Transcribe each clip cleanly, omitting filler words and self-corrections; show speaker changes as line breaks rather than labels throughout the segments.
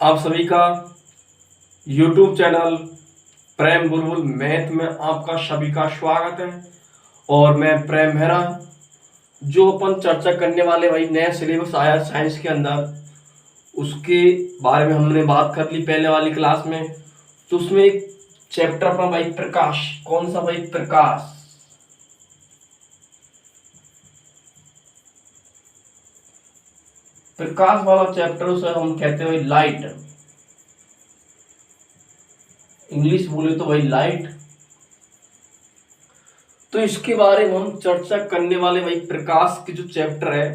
आप सभी का YouTube चैनल प्रेम बुलबुल मैथ में आपका सभी का स्वागत है। और मैं प्रेम मेहरा। जो अपन चर्चा करने वाले भाई नया सिलेबस आया साइंस के अंदर, उसके बारे में हमने बात कर ली पहले वाली क्लास में। तो उसमें एक चैप्टर अपना भाई प्रकाश, कौन सा भाई? प्रकाश। प्रकाश वाला चैप्टर उसे हम कहते हैं भाई लाइट। इंग्लिश बोले तो भाई लाइट। तो इसके बारे में हम चर्चा करने वाले भाई प्रकाश के जो चैप्टर है,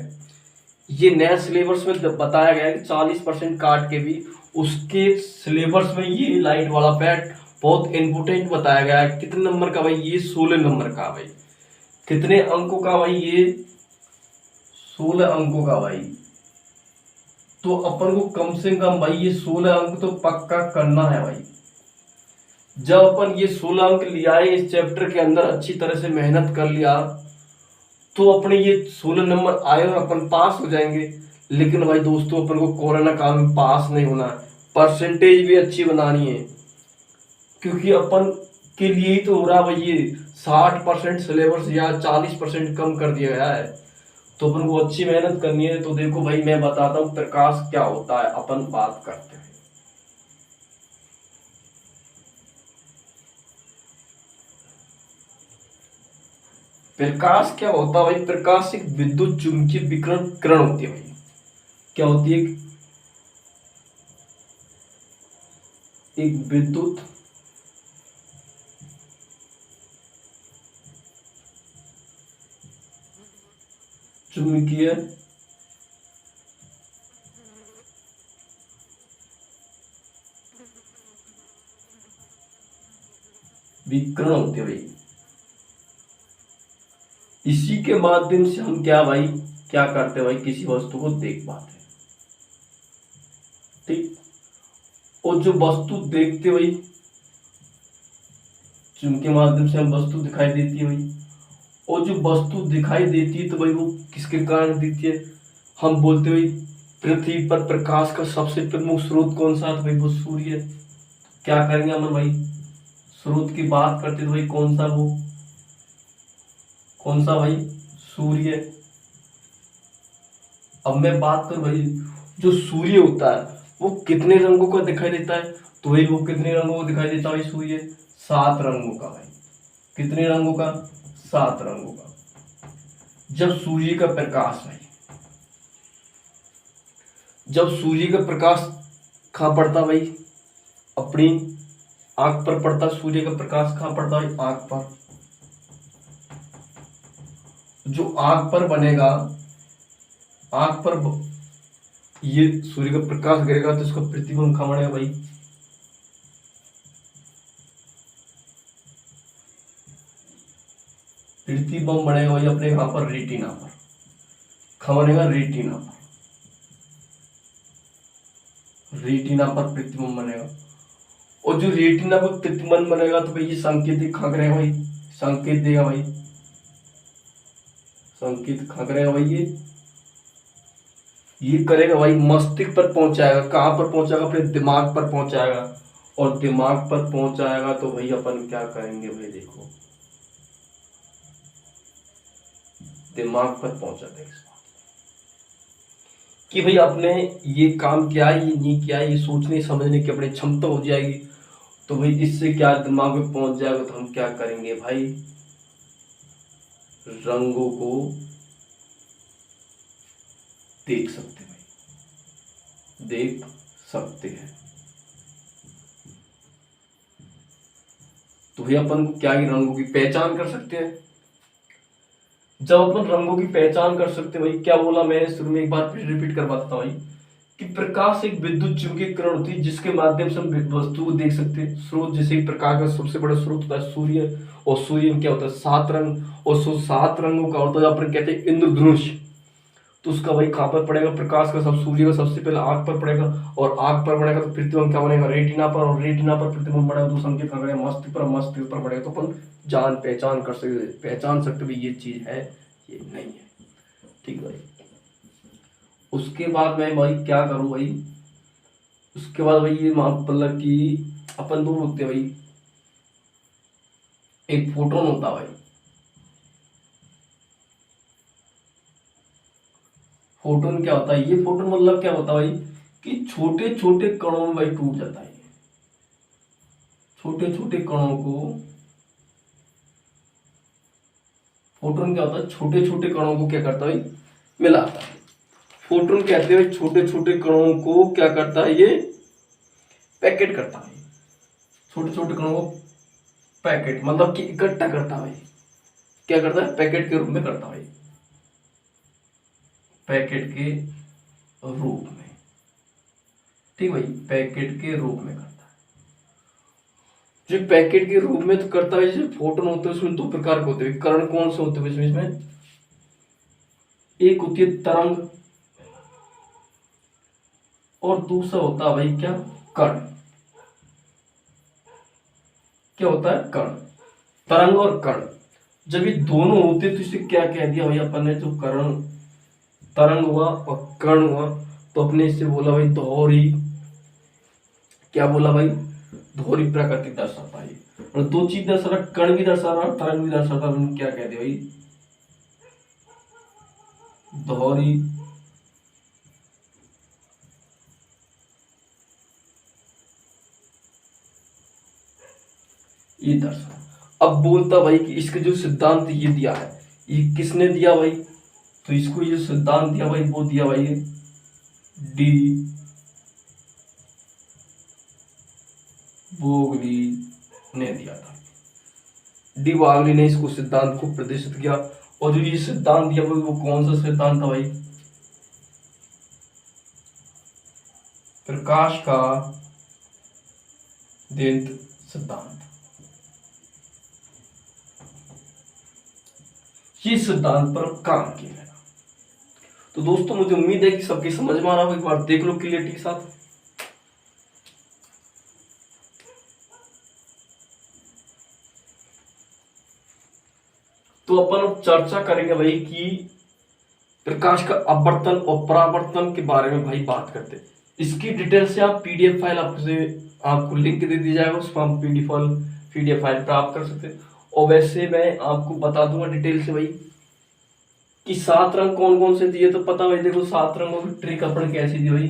ये नया सिलेबस में बताया गया है कि 40% काट के भी उसके सिलेबस में ये लाइट वाला पैट बहुत इंपोर्टेंट बताया गया है। कितने नंबर का भाई? ये 16 नंबर का भाई। कितने अंकों का भाई? ये 16 अंकों का भाई। तो अपन को कम से कम भाई ये 16 अंक तो पक्का करना है भाई। जब अपन ये 16 अंक लिया है इस चैप्टर के अंदर, अच्छी तरह से मेहनत कर लिया, तो अपने ये 16 नंबर आए और अपन पास हो जाएंगे। लेकिन भाई दोस्तों, अपन को कोरोना काल में पास नहीं होना है, परसेंटेज भी अच्छी बनानी है। क्योंकि अपन के लिए ही तो हो रहा भाई ये 60% सिलेबस या 40% कम कर दिया गया है। तो अपन को अच्छी मेहनत करनी है। तो देखो भाई, मैं बताता हूँ प्रकाश क्या होता है, अपन बात करते हैं। प्रकाश क्या होता है भाई? प्रकाश एक विद्युत चुंबकीय विकिरण किरण होती है भाई। क्या होती है? एक विद्युत चुंबकीय विकिरण होती है भाई। इसी के माध्यम से हम क्या भाई, क्या करते हैं भाई? किसी वस्तु को देख पाते हैं। ठीक। और जो वस्तु देखते भाई, जिनके माध्यम से हम वस्तु दिखाई देती है भाई। और जो वस्तु दिखाई देती है तो भाई वो किसके कारण दिखती है? हम बोलते भाई पृथ्वी पर प्रकाश का सबसे प्रमुख स्रोत कौन सा है? भाई वो सूर्य। क्या करेंगे हम भाई? स्रोत की बात करते तो भाई कौन सा? वो कौन सा भाई? सूर्य। अब मैं बात करूं भाई, जो सूर्य होता है वो कितने रंगों का दिखाई देता है? तो भाई वो कितने रंगों का दिखाई देता है भाई सूर्य? 7 रंगों का भाई। कितने रंगों का? 7 रंगों का। जब सूर्य का प्रकाश भाई, जब सूर्य का प्रकाश कहाँ पड़ता भाई? अपनी आंख पर पड़ता। सूर्य का प्रकाश कहाँ पड़ता है? आंख पर। जो आंख पर बनेगा, आंख पर ये सूर्य का प्रकाश गिरेगा तो इसका प्रतिबिंब कहाँ बनेगा भाई? प्रतिबिंब बनेगा भाई अपने यहाँ पर रेटिना पर। कहाँ बनेगा? रेटिना पर। रेटिना पर प्रतिबिंब बनेगा। और जो रेटिना पर प्रतिबिंब बनेगा तो भाई ये संकेत कहाँ करेगा भाई? संकेत देगा भाई। संकेत कहाँ करेगा भाई? ये करेगा भाई मस्तिष्क पर पहुंचाएगा। कहाँ पर पहुंचाएगा? अपने दिमाग पर पहुंचाएगा। और दिमाग पर पहुंचाएगा तो भाई अपन क्या करेंगे भाई? देखो, दिमाग पर पहुंचा देगा कि भाई अपने ये काम किया है, ये नहीं किया है, ये सोचने समझने की अपनी क्षमता हो जाएगी। तो भाई इससे क्या दिमाग में पहुंच जाएगा तो हम क्या करेंगे भाई? रंगों को देख सकते भाई, देख सकते हैं। तो भाई अपन को क्या ही रंगों की पहचान कर सकते हैं। जब अपन रंगों की पहचान कर सकते हैं भाई, क्या बोला मैंने शुरू में, एक बार फिर रिपीट करवाता हूँ भाई, कि प्रकाश एक विद्युत चुंबकीय किरण होती है जिसके माध्यम से हम वस्तु को देख सकते हैं। स्रोत, जैसे प्रकाश का सबसे बड़ा स्रोत होता है सूर्य। और सूर्य में क्या होता है? 7 रंग। और 7 रंगों का होता है, अपन कहते हैं इंद्रधनुष। तो उसका भाई कहाँ पर पड़ेगा? प्रकाश का सब सूर्य का सबसे पहले आंख पर पड़ेगा। और आंख पर पड़ेगा तो प्रतिबिंब क्या बनेगा? रेटिना पर। और रेटिना पर प्रतिबिंब बनेगा तो संकेत कहाँ करेगा? मस्तिष्क पर। मस्तिष्क पर पड़ेगा तो अपन जान पहचान कर सकते, पहचान सकते भाई ये चीज है, ये नहीं है। ठीक है भाई। उसके बाद मैं भाई क्या करूं भाई? उसके बाद भाई ये मतलब कि अपन दो होते हैं भाई, एक फोटोन होता है भाई। फोटोन क्या होता है? ये फोटोन मतलब क्या होता है भाई कि छोटे छोटे कणों में भाई टूट जाता है। छोटे छोटे कणों को फोटोन क्या होता है? छोटे छोटे कणों को क्या करता है भाई? मिलाता है। फोटोन कहते हैं छोटे छोटे कणों को क्या करता है? ये पैकेट करता है। छोटे छोटे कणों को पैकेट मतलब कि इकट्ठा करता है भाई। क्या करता है? पैकेट के रूप में करता है भाई। पैकेट के रूप में, ठीक भाई, पैकेट के रूप में करता है। जो पैकेट के रूप में तो करता है, जैसे फोटोन होते हैं उसमें दो प्रकार के होते हैं। कण कौन से होते हैं इसमें? एक होती है तरंग और दूसरा होता है भाई क्या? कण। क्या होता है? कण। तरंग और कण जब ये दोनों होते तो इसे क्या कह दिया भाई अपन ने? जो कण तरंग हुआ और कण हुआ तो अपने इससे बोला भाई दोहरी। क्या बोला भाई? दोहरी प्रकृति दर्शाता है। और दो चीज दर्शा रहा, कण भी दर्शा रहा तरंग भी दर्शा रहा, मैंने क्या कह दिया भाई? दोहरी ये दर्शा। अब बोलता भाई कि इसके जो सिद्धांत ये दिया है, ये किसने दिया भाई? तो इसको ये सिद्धांत दिया भाई, वो दिया भाई डी ब्रोगली ने दिया था। डी ब्रोगली ने इसको सिद्धांत को प्रदर्शित किया। और जो ये सिद्धांत दिया वो कौन सा सिद्धांत था भाई? प्रकाश का द्वैत सिद्धांत। ये सिद्धांत पर काम किया गया। तो दोस्तों मुझे उम्मीद है कि सबकी समझ में आ रहा होगा। एक बार देख लो क्लियरिटी के साथ। तो अपन अब चर्चा करेंगे भाई कि प्रकाश का अपवर्तन और परावर्तन के बारे में भाई बात करते हैं। इसकी डिटेल से आप पीडीएफ फाइल आपको लिंक दे दी जाएगा, उसमें आप पीडीएफ फाइल प्राप्त कर सकते हैं। और वैसे मैं आपको बता दूंगा डिटेल से भाई कि 7 रंग कौन कौन से दिए। तो पता भाई, देखो 7 रंगों की ट्रिक अपन कैसी दी भाई?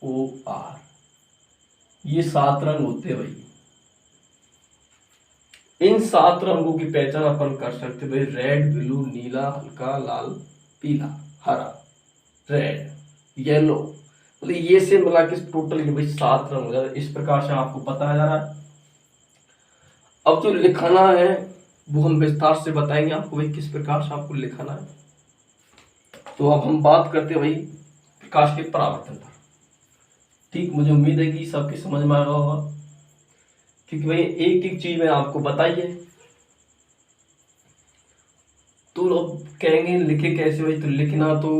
BIBGYOR, ये 7 रंग होते हैं भाई। इन 7 रंगों की पहचान अपन कर सकते भाई। रेड, ब्लू, नीला, हल्का लाल, पीला, हरा, रेड, येलो, मतलब ये से मिला के टोटल ये भाई 7 रंग हो जाता है। इस प्रकार से आपको बताया जा रहा है। अब जो लिखाना है वो हम विस्तार से बताएंगे आपको भाई, किस प्रकार से आपको लिखाना है। तो अब हम बात करते हैं भाई प्रकाश के परावर्तन पर। ठीक, मुझे उम्मीद है कि सबकी समझ में आ रहा होगा, क्योंकि भाई एक एक चीज मैंने आपको बताई है। तो लोग कहेंगे लिखे कैसे भाई? तो लिखना तो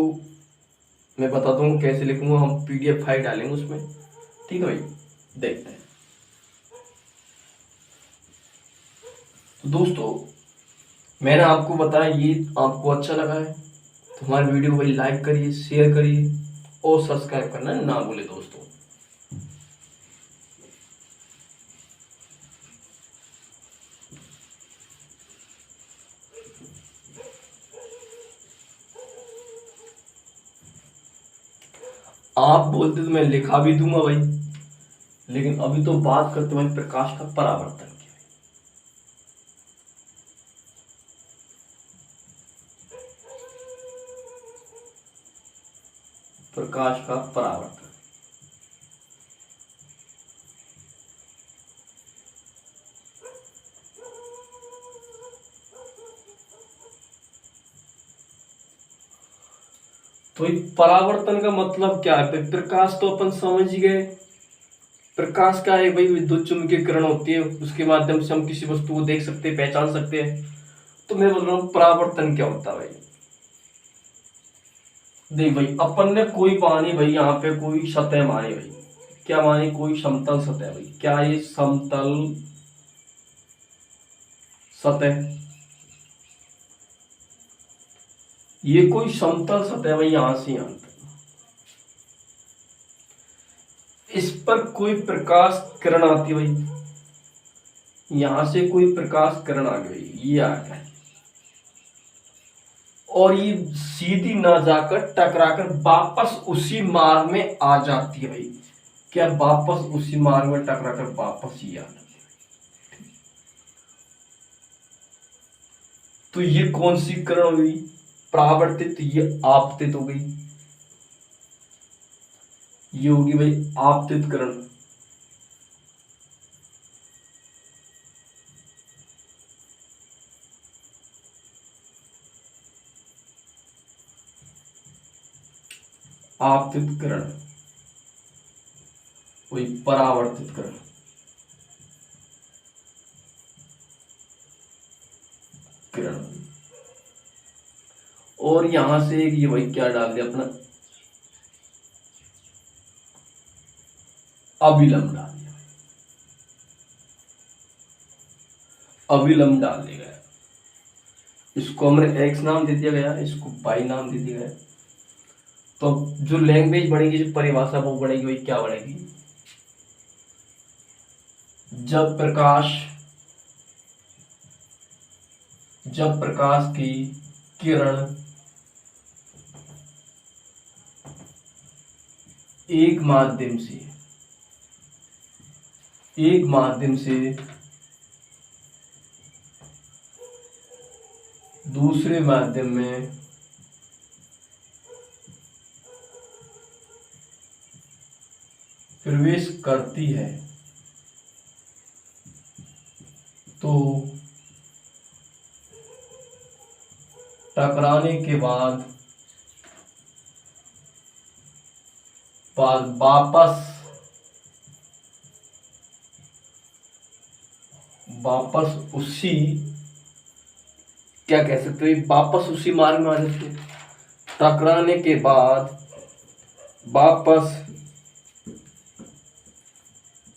मैं बता दूंगा कैसे लिखूंगा। हम पीडीएफ फाइल डालेंगे उसमें, ठीक है भाई, देखते हैं। तो दोस्तों मैंने आपको बताया, ये आपको अच्छा लगा है तो हमारे वीडियो को भाई लाइक करिए, शेयर करिए और सब्सक्राइब करना ना भूले दोस्तों। आप बोलते तो मैं लिखा भी दूंगा भाई, लेकिन अभी तो बात करते भाई प्रकाश का परावर्तन की। प्रकाश का परावर्तन, तो परावर्तन का मतलब क्या है? प्रकाश तो अपन समझ गए। प्रकाश का है भाई विद्युत चुंबकीय किरण होती है, उसके माध्यम से हम किसी वस्तु को देख सकते हैं, पहचान सकते हैं। तो मैं बोल रहा हूँ परावर्तन क्या होता है भाई? देख भाई, अपन ने कोई मानी भाई, यहाँ पे कोई सतह मानी भाई। क्या मानी? कोई समतल सतह भाई। क्या ये समतल सतह? ये कोई समतल सतह है भाई, यहां से यहां तक, इस पर कोई प्रकाश किरण आती है भाई, यहां से कोई प्रकाश किरण आ गई, ये आ गया, और ये सीधी ना जाकर टकराकर वापस उसी मार्ग में आ जाती है भाई। क्या वापस उसी मार्ग में टकराकर वापस ही आ जाती है। तो ये कौन सी किरण हुई? परावर्तित, ये आपतित हो गई, ये होगी भाई आपतित किरण। आपतित किरण, वही परावर्तित किरण। किरण, और यहां से एक ये वही क्या डाल दिया अपना, अभिलंब डाल दिया, अभिलंब डाल दिया गया, इसको हमने एक्स नाम दे दिया गया, इसको वाई नाम दे दिया गया। तो जो लैंग्वेज बढ़ेगी, जो परिभाषा वो बढ़ेगी, वही क्या बढ़ेगी, जब प्रकाश की किरण एक माध्यम से दूसरे माध्यम में प्रवेश करती है तो टकराने के बाद वापस उसी, क्या कह सकते हो, वापस उसी मार्ग में आ जाती है। टकराने के बाद वापस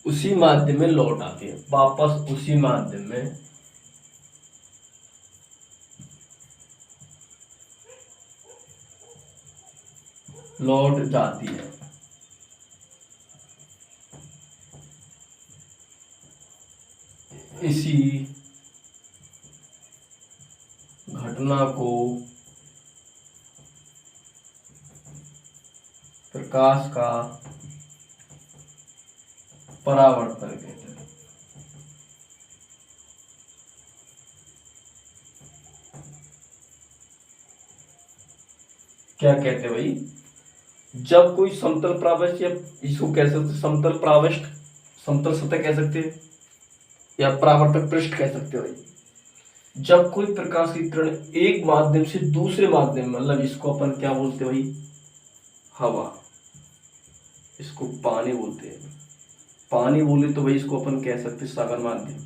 उसी माध्यम में लौट आती है, वापस उसी माध्यम में लौट जाती है। इसी घटना को प्रकाश का परावर्तन कहते हैं। क्या कहते हैं भाई, जब कोई समतल प्रावष्ट, या इसको कह सकते समतल प्रावष्ट, समतल सतह कह सकते हैं, या परावर्तक पृष्ठ कह सकते हो भाई। जब कोई प्रकाश की किरण एक माध्यम से दूसरे माध्यम में, मतलब इसको अपन क्या बोलते हैं भाई, हवा, इसको पानी बोलते हैं, पानी बोले तो भाई इसको अपन कह सकते सागर माध्यम,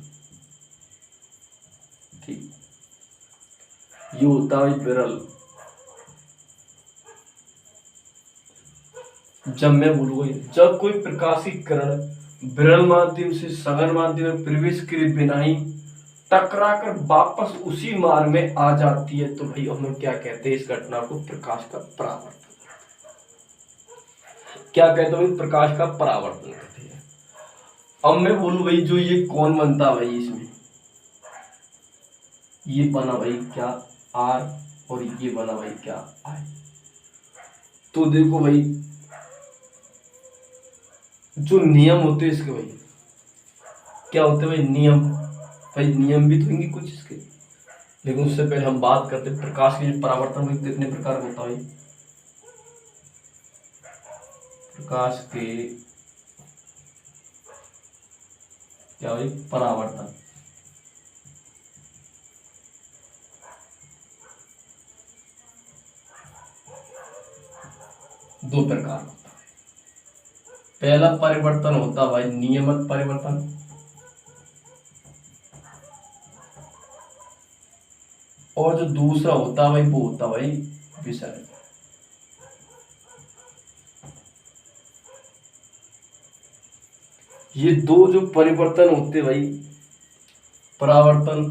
ठीक। ये होता है विरल, जब मैं बोलूंगा जब कोई प्रकाश की किरण विरल माध्यम से सघन माध्यम में प्रवेश करे बिना ही टकराकर वापस उसी मार्ग में आ जाती है, तो भाई हम लोग क्या कहते हैं, इस घटना को प्रकाश का परावर्तन। क्या कहते हैं भाई, प्रकाश का परावर्तन कहते हैं। अब मैं बोलूं भाई, जो ये कौन बनता भाई, इसमें ये बना भाई क्या, आर, और ये बना भाई क्या, आई। तो देखो भाई, जो नियम होते हैं इसके भाई, क्या होते हैं भाई, नियम। भाई नियम भी तो होंगे कुछ इसके, लेकिन उससे पहले हम बात करते हैं प्रकाश के परावर्तन में कितने प्रकार होता है। प्रकाश के क्या भाई, परावर्तन, दो प्रकार होता है। पहला परिवर्तन होता है भाई नियमित परिवर्तन, और जो दूसरा होता है भाई वो होता है भाई विसरण। ये दो जो परिवर्तन होते भाई, परावर्तन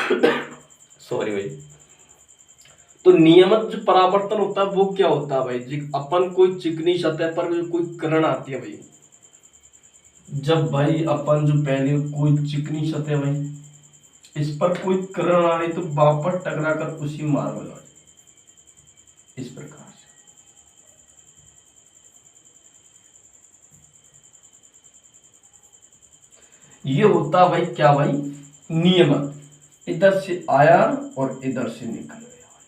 सॉरी भाई। तो नियमित जो परावर्तन होता है वो क्या होता है भाई जी, अपन कोई चिकनी सतह पर जो कोई किरण आती है भाई, जब भाई अपन जो पहले कोई चिकनी सतह भाई इस पर कोई किरण आ रही तो वापस टकरा कर उसी मार्ग में लौट, इस प्रकार से। ये होता भाई क्या भाई, नियमित, इधर से आया और इधर से निकल गया भाई।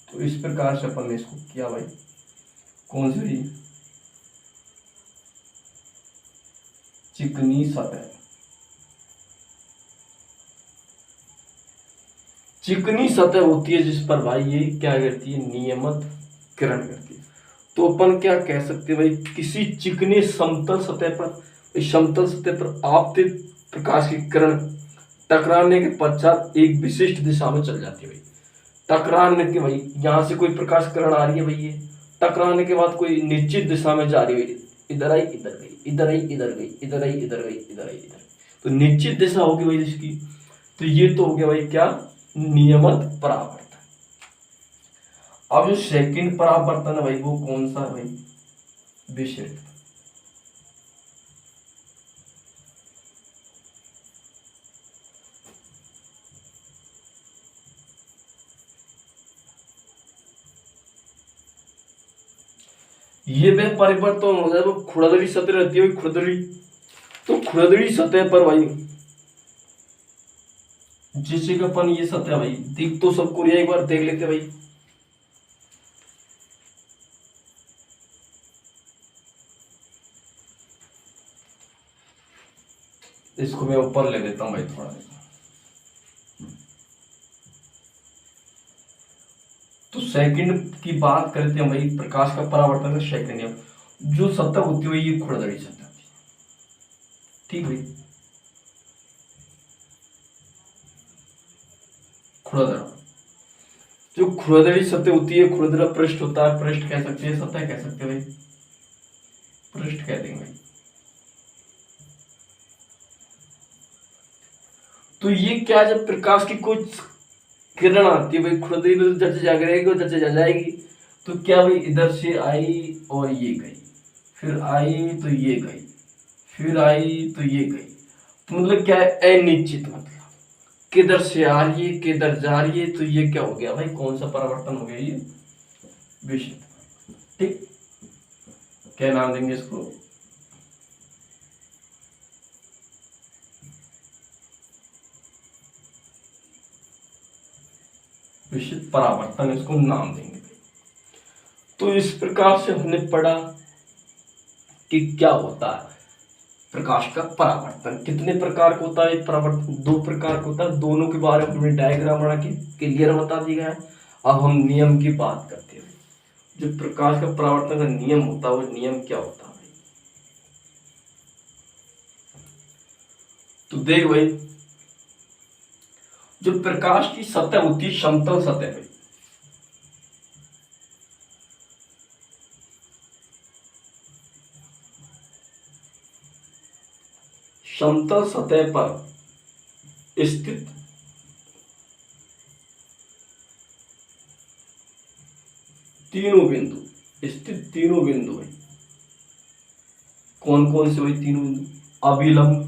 तो इस प्रकार से अपन ने इसको किया भाई, कौन सी, चिकनी सतह। चिकनी सतह होती है जिस पर भाई ये क्या करती है, नियमित किरण करती है। तो अपन क्या कह सकते हैं भाई, किसी चिकनी समतल सतह पर, इस समतल सतह पर आपतित प्रकाश की किरण टकराने के पश्चात एक विशिष्ट दिशा में चल जाती है भाई। टकराने के भाई यहाँ से कोई प्रकाश किरण आ रही है भाई, ये टकराने के बाद कोई निश्चित दिशा में जा रही है, इधर आई इधर गई, इधर आई इधर गई, इधर आई इधर गई, इधर आई इधर, तो निश्चित दिशा होगी भाई इसकी। तो ये तो हो गया भाई क्या, नियमित परावर्तन। अब जो सेकंड परावर्तन है भाई वो कौन सा है भाई, विशिष्ट। ये वह परिवर्तन हो जाए वो खुरदरी सतह रहती है, खुरदरी। तो खुरदरी सतह पर भाई जिससे कि अपन ये सतह भाई दिख तो सबको रही है, एक बार देख लेते भाई। इसको मैं ऊपर ले लेता हूं भाई थोड़ा। तो सेकंड की बात करते हैं भाई, प्रकाश का परावर्तन है सेकंड नियम। जो सतह होती है ये खुरदरी सतह होती है, ठीक भाई, खुरदरा। जो खुरदरी सतह होती है, खुरदरा पृष्ठ होता है, पृष्ठ कह सकते हैं, सतह कह सकते हैं भाई, पृष्ठ कह देंगे भाई। तो ये क्या, जब प्रकाश की कोई किरण आती है भाई खुरदरी में, तो जब जाग रहेगी और जब जा जाएगी, तो क्या भाई इधर से आई और ये गई, फिर आई तो ये गई, फिर आई तो ये गई। तो मतलब क्या है, अनिश्चित, मतलब किधर से आ रही है किधर जा रही है। तो ये क्या हो गया भाई, कौन सा परिवर्तन हो गया, ये विशिष्ट। ठीक, क्या नाम देंगे इसको, विशिष्ट परावर्तन, इसको नाम देंगे। तो इस प्रकार से हमने पढ़ा कि क्या होता है प्रकाश का परावर्तन, कितने प्रकार का होता है परावर्तन, दो प्रकार का होता है। दोनों के बारे में हमने डायग्राम बना के क्लियर बता दिया है। अब हम नियम की बात करते हैं। जो प्रकाश का परावर्तन का नियम होता है वो नियम क्या होता है भाई, तो देख भाई, जो प्रकाश की सतह होती है समतल सतह भाई, समतल सतह पर स्थित तीनों बिंदु, स्थित तीनों बिंदु है, कौन कौन से भाई तीनों बिंदु, अभिलंब,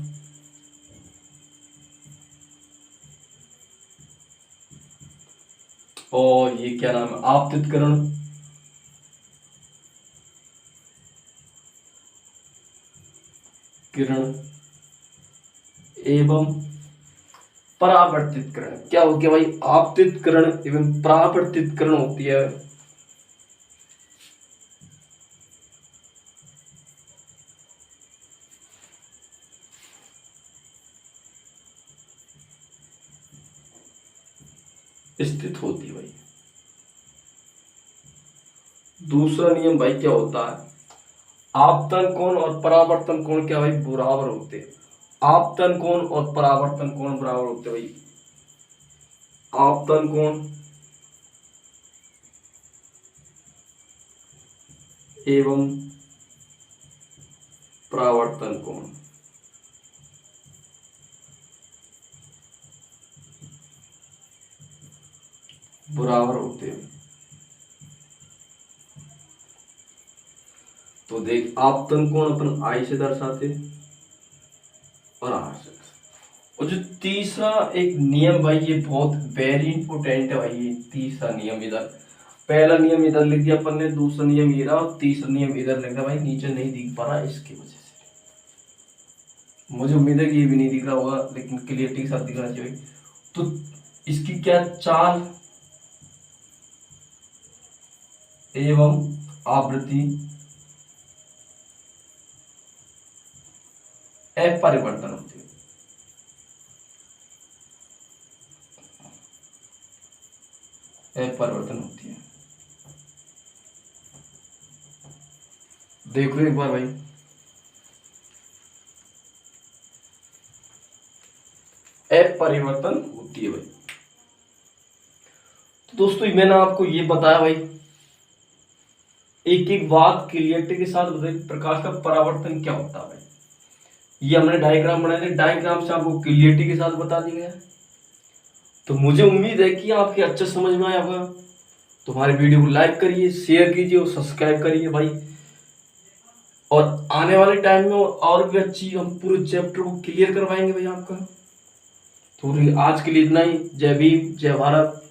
और ये क्या नाम है, आपतित किरण, किरण, एवं परावर्तित किरण। क्या हो गया भाई, आपतित किरण एवं परावर्तित किरण होती है। स्थित होती है भाई। दूसरा नियम भाई क्या होता है, आपतन कोण और परावर्तन कोण क्या भाई बराबर होते हैं। आपतन कोण और परावर्तन कोण बराबर होते हैं भाई। आपतन कोण एवं परावर्तन कोण बराबर होते हैं। तो देख आपतन कोण अपन आई से दर्शाते और आर से। और जो तीसरा एक नियम भाई, ये बहुत वेरी इंपोर्टेंट है भाई। ये तीसरा नियम इधर, पहला नियम इधर लिख दिया अपन ने, दूसरा नियम ये रहा और तीसरा नियम इधर लिख दिया भाई। नीचे नहीं दिख पा रहा इसकी वजह से, मुझे उम्मीद है कि ये भी नहीं दिख रहा होगा, लेकिन क्लियरिटी के साथ दिखना चाहिए। तो इसकी क्या चाल एवं आवृत्ति अपरिवर्तन होती है। अपरिवर्तन होती है। देख लो एक बार भाई, अपरिवर्तन होती है भाई। तो दोस्तों मैंने आपको ये बताया भाई, एक एक बात क्लियरिटी के साथ बताइए प्रकाश का परावर्तन क्या होता है भाई। ये हमने डायग्राम बनाए थे, डायग्राम से आपको क्लियरिटी के साथ बता दिया गया। तो मुझे उम्मीद है कि आपके अच्छे समझ में आया होगा। तो हमारे वीडियो को लाइक करिए, शेयर कीजिए और सब्सक्राइब करिए भाई। और आने वाले टाइम में और भी अच्छी हम पूरे चैप्टर को क्लियर करवाएंगे भाई आपका। तो आज के लिए इतना ही। जय भीम, जय भारत।